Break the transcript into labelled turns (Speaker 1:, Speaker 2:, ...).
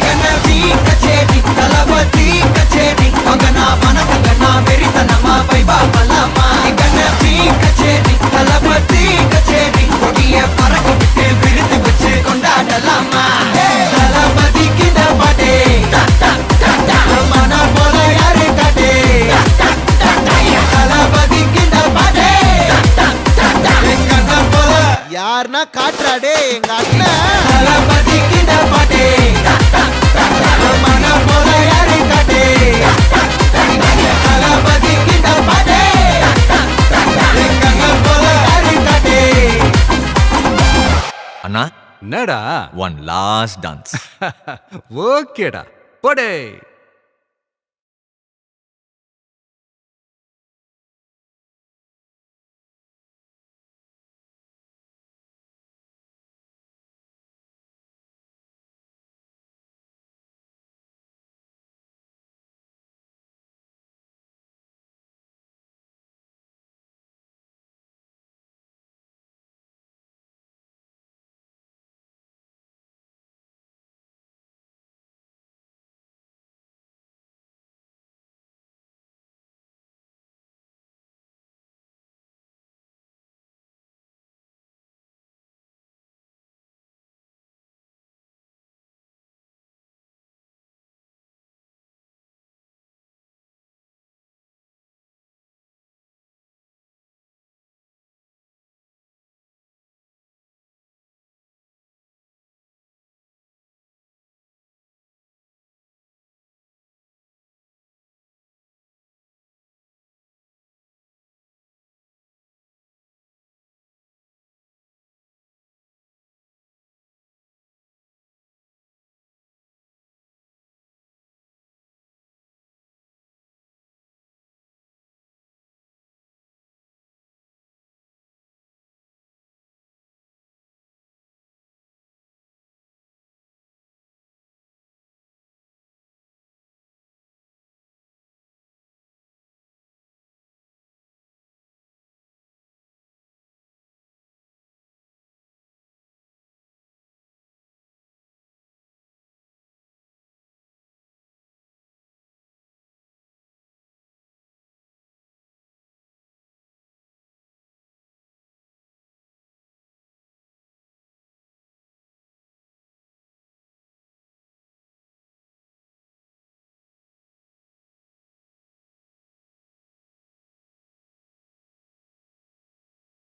Speaker 1: கணவி கச்சேரி தளபதி கச்சேரி மகனா வனக்கண்ணா வெறித்தனமா வைபா பலமா கணவி கச்சேரி தளபதி கச்சேரி கொடிய பறக்க விட்டு விருது வச்சு கொண்டாடலாமா தளபதி கிட்ட பாட்டே மன போல யாரு காட்டே தளபதி கிட்ட பாட்டே எங்க அண்ணன் போல
Speaker 2: யாருன்னா காட்டுறாடே எங்க அண்ணன்.
Speaker 1: தளபதி கிட்ட பாட்டே மன போல யாரு காட்டே தளபதி கிட்ட பாட்டே எங்க அண்ணன் போல யாரு காட்டே
Speaker 3: அண்ணா
Speaker 4: என்னடா
Speaker 3: ஒன் லாஸ்ட் டான்ஸ்.
Speaker 4: ஓகேடா போடே.